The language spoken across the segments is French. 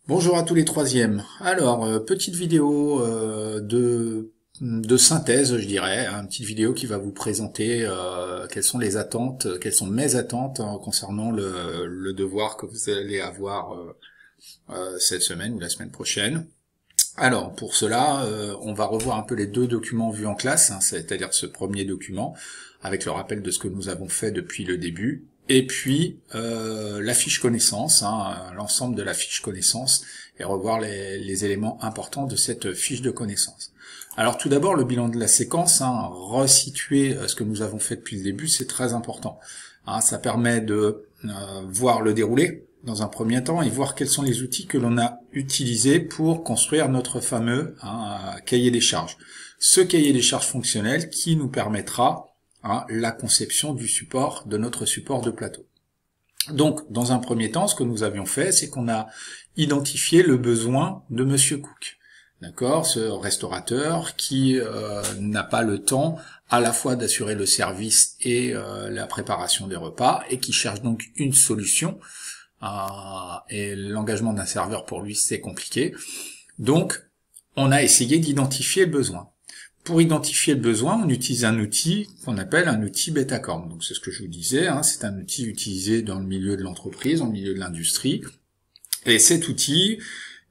Bonjour à tous les troisièmes. Alors, petite vidéo de synthèse, je dirais, une petite vidéo qui va vous présenter quelles sont les attentes, quelles sont mes attentes concernant le devoir que vous allez avoir cette semaine ou la semaine prochaine. Alors, pour cela, on va revoir un peu les deux documents vus en classe, c'est-à-dire ce premier document, avec le rappel de ce que nous avons fait depuis le début, et puis la fiche connaissance, l'ensemble de la fiche connaissance, et revoir les éléments importants de cette fiche de connaissance. Alors tout d'abord, le bilan de la séquence, resituer ce que nous avons fait depuis le début, c'est très important. Ça permet de voir le déroulé, dans un premier temps, et voir quels sont les outils que l'on a utilisés pour construire notre fameux cahier des charges. Ce cahier des charges fonctionnel qui nous permettra la conception du support, de notre support de plateau. Donc, dans un premier temps, ce que nous avions fait, c'est qu'on a identifié le besoin de Monsieur Cook. D'accord, ce restaurateur qui n'a pas le temps à la fois d'assurer le service et la préparation des repas, et qui cherche donc une solution. Et l'engagement d'un serveur pour lui, c'est compliqué. Donc, on a essayé d'identifier le besoin. Pour identifier le besoin, on utilise un outil qu'on appelle un outil Betacorn. Donc c'est ce que je vous disais, c'est un outil utilisé dans le milieu de l'entreprise, dans le milieu de l'industrie. Et cet outil,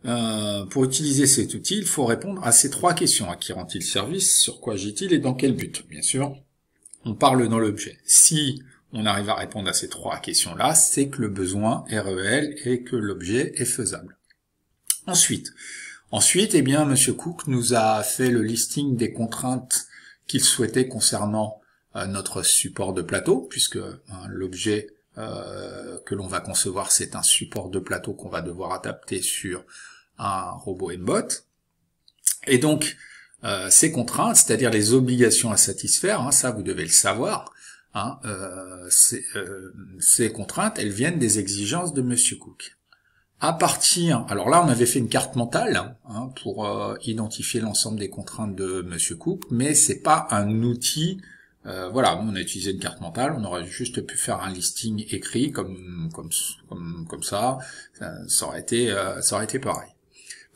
pour utiliser cet outil, il faut répondre à ces trois questions. À qui rend-il service, sur quoi agit-il et dans quel but? Bien sûr, on parle dans l'objet. Si on arrive à répondre à ces trois questions-là, c'est que le besoin est réel et que l'objet est faisable. Ensuite, eh bien, Monsieur Cook nous a fait le listing des contraintes qu'il souhaitait concernant notre support de plateau, puisque l'objet que l'on va concevoir, c'est un support de plateau qu'on va devoir adapter sur un robot Mbot. Et donc, ces contraintes, c'est-à-dire les obligations à satisfaire, ça vous devez le savoir, ces contraintes, elles viennent des exigences de Monsieur Cook. Alors là, on avait fait une carte mentale pour identifier l'ensemble des contraintes de Monsieur Cook, mais c'est pas un outil. Voilà, on a utilisé une carte mentale, on aurait juste pu faire un listing écrit comme ça, ça aurait été pareil.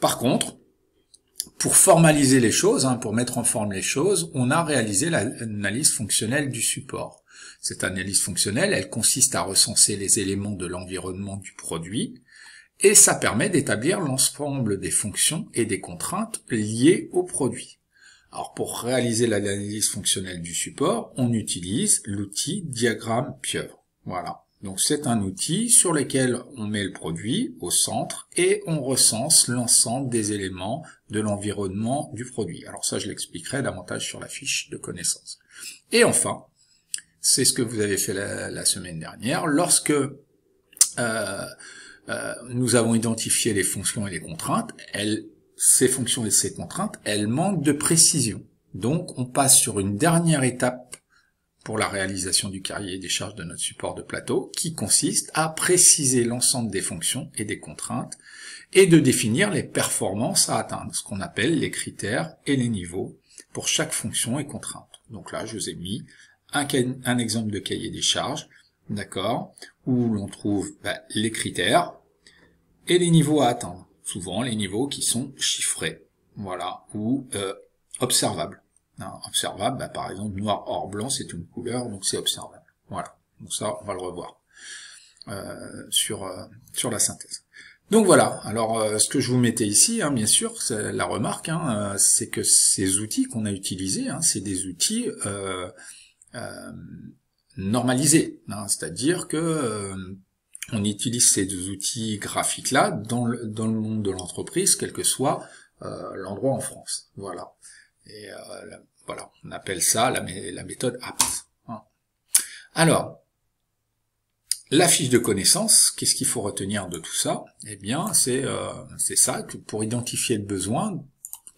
Par contre, pour formaliser les choses, pour mettre en forme les choses, on a réalisé l'analyse fonctionnelle du support. Cette analyse fonctionnelle, elle consiste à recenser les éléments de l'environnement du produit, et ça permet d'établir l'ensemble des fonctions et des contraintes liées au produit. Alors pour réaliser l'analyse fonctionnelle du support, on utilise l'outil diagramme pieuvre. Voilà. Donc c'est un outil sur lequel on met le produit au centre et on recense l'ensemble des éléments de l'environnement du produit. Alors ça, je l'expliquerai davantage sur la fiche de connaissance. Et enfin, c'est ce que vous avez fait la semaine dernière, lorsque nous avons identifié les fonctions et les contraintes, ces fonctions et ces contraintes, elles manquent de précision. Donc on passe sur une dernière étape pour la réalisation du cahier des charges de notre support de plateau, qui consiste à préciser l'ensemble des fonctions et des contraintes, et de définir les performances à atteindre, ce qu'on appelle les critères et les niveaux pour chaque fonction et contrainte. Donc là, je vous ai mis un exemple de cahier des charges, d'accord, où l'on trouve les critères et les niveaux à atteindre. Souvent les niveaux qui sont chiffrés, voilà, ou observables. Observable, par exemple, noir or blanc, c'est une couleur, donc c'est observable. Voilà, donc ça, on va le revoir sur la synthèse. Donc voilà, alors ce que je vous mettais ici, bien sûr, la remarque, c'est que ces outils qu'on a utilisés, c'est des outils normalisés, c'est-à-dire que on utilise ces deux outils graphiques-là dans le monde de l'entreprise, quel que soit l'endroit en France. Voilà. Et voilà, on appelle ça la méthode APS. Alors, la fiche de connaissance, qu'est-ce qu'il faut retenir de tout ça? Eh bien, c'est ça, que pour identifier le besoin,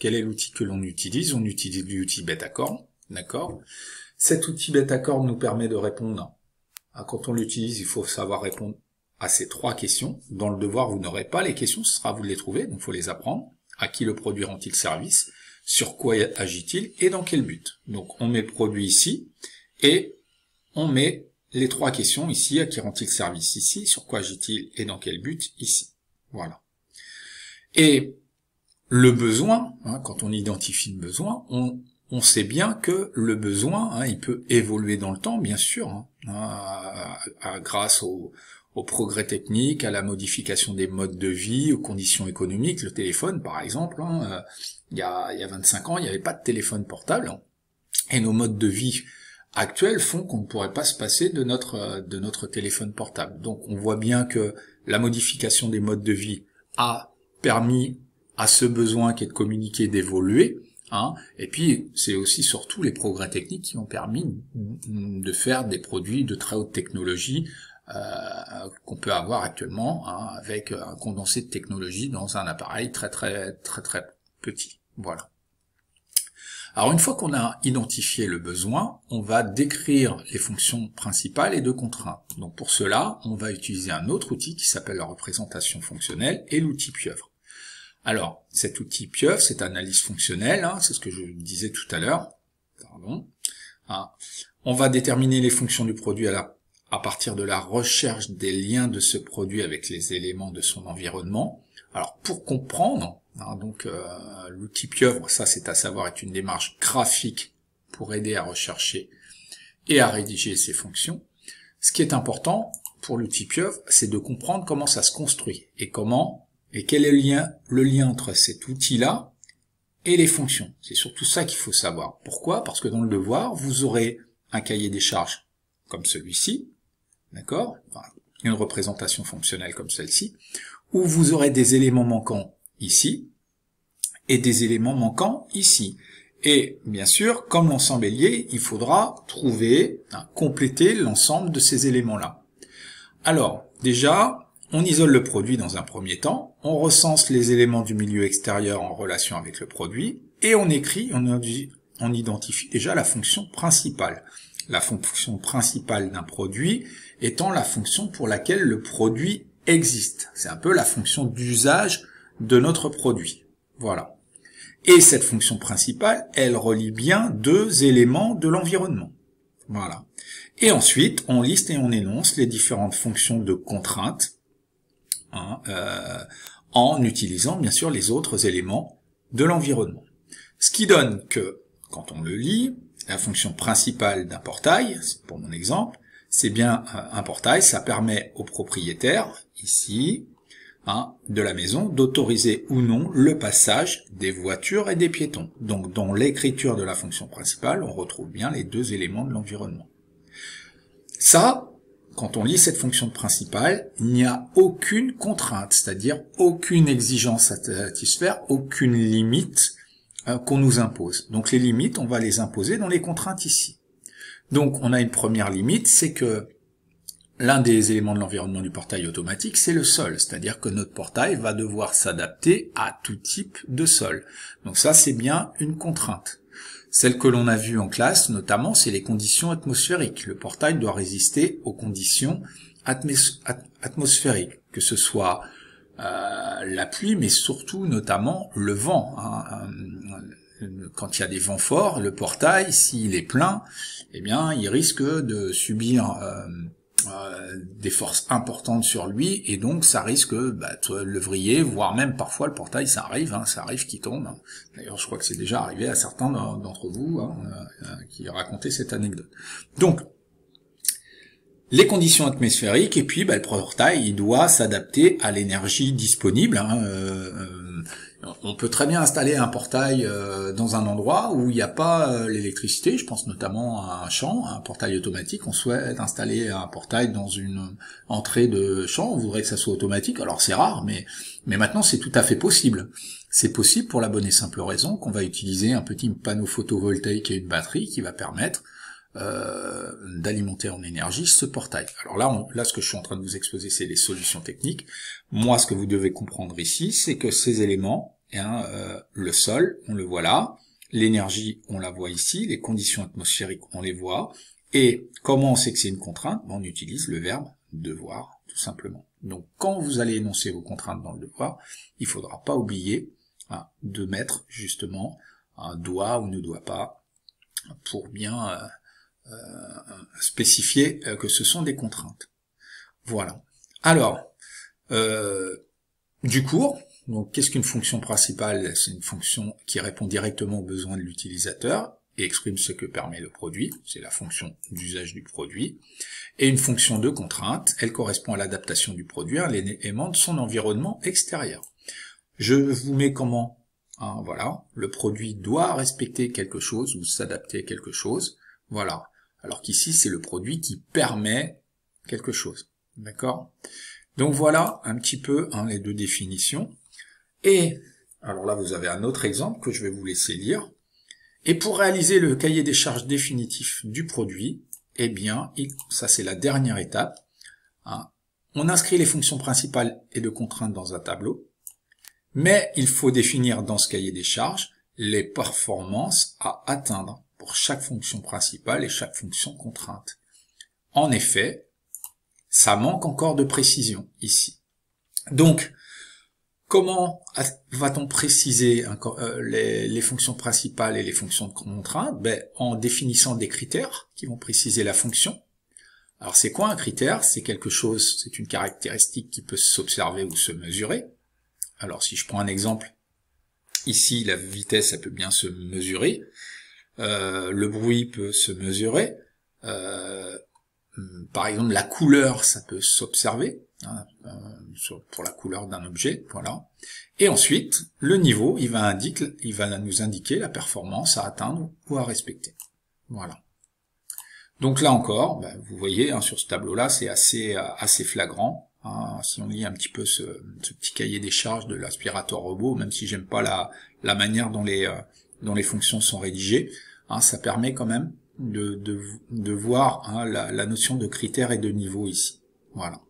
quel est l'outil que l'on utilise? On utilise l'outil Betacorn, d'accord? Cet outil Betacorn nous permet de répondre, quand on l'utilise, il faut savoir répondre à ces trois questions. Dans le devoir, vous n'aurez pas les questions, ce sera à vous de les trouver, donc il faut les apprendre. À qui le produit rend-il service? Sur quoi agit-il et dans quel but? Donc on met produit ici, et on met les trois questions ici, à qui rend-il service ici, sur quoi agit-il et dans quel but ici. Voilà. Et le besoin, hein, quand on identifie le besoin, on sait bien que le besoin, hein, il peut évoluer dans le temps, bien sûr, hein, grâce au progrès technique, à la modification des modes de vie, aux conditions économiques. Le téléphone, par exemple, hein, il y a 25 ans, il n'y avait pas de téléphone portable, hein, et nos modes de vie actuels font qu'on ne pourrait pas se passer de notre téléphone portable. Donc on voit bien que la modification des modes de vie a permis à ce besoin qui est de communiquer d'évoluer, hein, et puis c'est aussi surtout les progrès techniques qui ont permis de faire des produits de très haute technologie qu'on peut avoir actuellement, hein, avec un condensé de technologie dans un appareil très petit. Voilà. Alors une fois qu'on a identifié le besoin, on va décrire les fonctions principales et de contraintes. Donc pour cela, on va utiliser un autre outil qui s'appelle la représentation fonctionnelle et l'outil Pieuvre. Alors, cet outil Pieuvre, c'est analyse fonctionnelle, hein, c'est ce que je disais tout à l'heure. Pardon. Hein. On va déterminer les fonctions du produit à partir de la recherche des liens de ce produit avec les éléments de son environnement. Alors, pour comprendre, hein, donc l'outil Pieuvre, ça c'est à savoir, est une démarche graphique pour aider à rechercher et à rédiger ces fonctions. Ce qui est important pour l'outil Pieuvre, c'est de comprendre comment ça se construit et quel est le lien entre cet outil-là et les fonctions. C'est surtout ça qu'il faut savoir. Pourquoi? Parce que dans le devoir, vous aurez un cahier des charges comme celui-ci, d'accord? Enfin, une représentation fonctionnelle comme celle-ci, où vous aurez des éléments manquants ici et des éléments manquants ici. Et bien sûr, comme l'ensemble est lié, il faudra trouver, compléter l'ensemble de ces éléments-là. Alors, déjà, on isole le produit dans un premier temps, on recense les éléments du milieu extérieur en relation avec le produit, et on identifie déjà la fonction principale. La fonction principale d'un produit étant la fonction pour laquelle le produit existe. C'est un peu la fonction d'usage de notre produit. Voilà. Et cette fonction principale, elle relie bien deux éléments de l'environnement. Voilà. Et ensuite, on liste et on énonce les différentes fonctions de contrainte, hein, en utilisant bien sûr les autres éléments de l'environnement. Ce qui donne que, quand on le lit, la fonction principale d'un portail, pour mon exemple, c'est bien un portail, ça permet au propriétaire, ici, hein, de la maison, d'autoriser ou non le passage des voitures et des piétons. Donc dans l'écriture de la fonction principale, on retrouve bien les deux éléments de l'environnement. Ça, quand on lit cette fonction principale, il n'y a aucune contrainte, c'est-à-dire aucune exigence à satisfaire, aucune limite qu'on nous impose. Donc les limites, on va les imposer dans les contraintes ici. Donc on a une première limite, c'est que l'un des éléments de l'environnement du portail automatique, c'est le sol, c'est-à-dire que notre portail va devoir s'adapter à tout type de sol. Donc ça, c'est bien une contrainte. Celle que l'on a vue en classe, notamment, c'est les conditions atmosphériques. Le portail doit résister aux conditions atmosphériques, que ce soit la pluie, mais surtout, notamment, le vent. Hein. Quand il y a des vents forts, le portail, s'il est plein, eh bien, il risque de subir des forces importantes sur lui, et donc ça risque le vriller, voire même parfois le portail, ça arrive qu'il tombe. D'ailleurs, je crois que c'est déjà arrivé à certains d'entre vous qui racontaient cette anecdote. Donc, les conditions atmosphériques, et puis le portail, il doit s'adapter à l'énergie disponible. On peut très bien installer un portail dans un endroit où il n'y a pas l'électricité, je pense notamment à un champ, un portail automatique. On souhaite installer un portail dans une entrée de champ, on voudrait que ça soit automatique, alors c'est rare, mais maintenant c'est tout à fait possible. C'est possible pour la bonne et simple raison qu'on va utiliser un petit panneau photovoltaïque et une batterie qui va permettre d'alimenter en énergie ce portail. Alors là, ce que je suis en train de vous exposer, c'est les solutions techniques. Moi, ce que vous devez comprendre ici, c'est que ces éléments, le sol, on le voit là, l'énergie, on la voit ici, les conditions atmosphériques, on les voit, et comment on sait que c'est une contrainte? On utilise le verbe devoir, tout simplement. Donc, quand vous allez énoncer vos contraintes dans le devoir, il faudra pas oublier de mettre justement un doit ou ne doit pas pour bien spécifier que ce sont des contraintes. Voilà. Alors, du cours, Donc, qu'est-ce qu'une fonction principale? C'est une fonction qui répond directement aux besoins de l'utilisateur et exprime ce que permet le produit. C'est la fonction d'usage du produit. Et une fonction de contrainte, elle correspond à l'adaptation du produit à l'élément de son environnement extérieur. Je vous mets comment? Voilà, le produit doit respecter quelque chose ou s'adapter à quelque chose. Voilà. Alors qu'ici, c'est le produit qui permet quelque chose. D'accord? Donc voilà un petit peu les deux définitions. Et alors là, vous avez un autre exemple que je vais vous laisser lire. Et pour réaliser le cahier des charges définitif du produit, eh bien, ça c'est la dernière étape. On inscrit les fonctions principales et de contraintes dans un tableau. Mais il faut définir dans ce cahier des charges les performances à atteindre pour chaque fonction principale et chaque fonction contrainte. En effet, ça manque encore de précision ici. Donc, comment va-t-on préciser les fonctions principales et les fonctions de contrainte? En définissant des critères qui vont préciser la fonction. Alors c'est quoi un critère? C'est quelque chose, c'est une caractéristique qui peut s'observer ou se mesurer. Alors si je prends un exemple, ici la vitesse elle peut bien se mesurer, le bruit peut se mesurer, par exemple la couleur ça peut s'observer, pour la couleur d'un objet, voilà. Et ensuite il va nous indiquer la performance à atteindre ou à respecter, voilà. Donc là encore, vous voyez sur ce tableau là c'est assez flagrant. Si on lit un petit peu ce petit cahier des charges de l'aspirateur robot, même si j'aime pas la manière dont les fonctions sont rédigées, ça permet quand même de voir la notion de critères et de niveau ici. Voilà.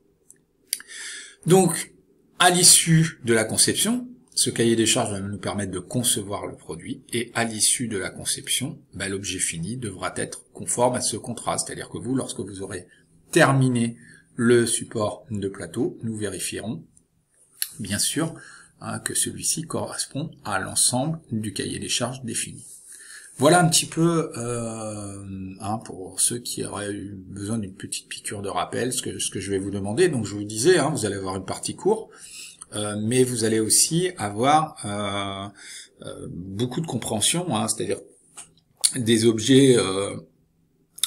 Donc, à l'issue de la conception, ce cahier des charges va nous permettre de concevoir le produit, et à l'issue de la conception, l'objet fini devra être conforme à ce contrat. C'est-à-dire que vous, lorsque vous aurez terminé le support de plateau, nous vérifierons bien sûr que celui-ci correspond à l'ensemble du cahier des charges défini. Voilà un petit peu pour ceux qui auraient eu besoin d'une petite piqûre de rappel, ce que je vais vous demander. Donc je vous disais, vous allez avoir une partie courte, mais vous allez aussi avoir beaucoup de compréhension, c'est-à-dire des objets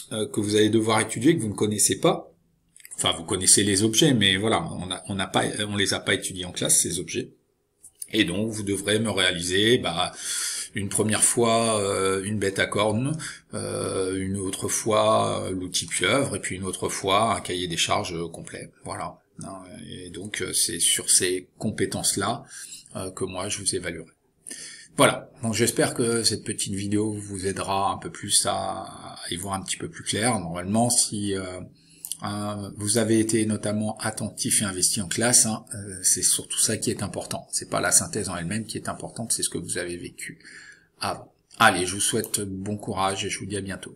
que vous allez devoir étudier, que vous ne connaissez pas. Enfin, vous connaissez les objets, mais voilà, on les a pas étudiés en classe, ces objets. Et donc, vous devrez me réaliser, une première fois une bête à cornes, une autre fois l'outil pieuvre, et puis une autre fois un cahier des charges complet. Voilà. Et donc, c'est sur ces compétences-là que moi, je vous évaluerai. Voilà. Donc, j'espère que cette petite vidéo vous aidera un peu plus à y voir un petit peu plus clair. Normalement, si vous avez été notamment attentif et investi en classe, c'est surtout ça qui est important. C'est pas la synthèse en elle-même qui est importante, c'est ce que vous avez vécu avant. Allez, je vous souhaite bon courage et je vous dis à bientôt.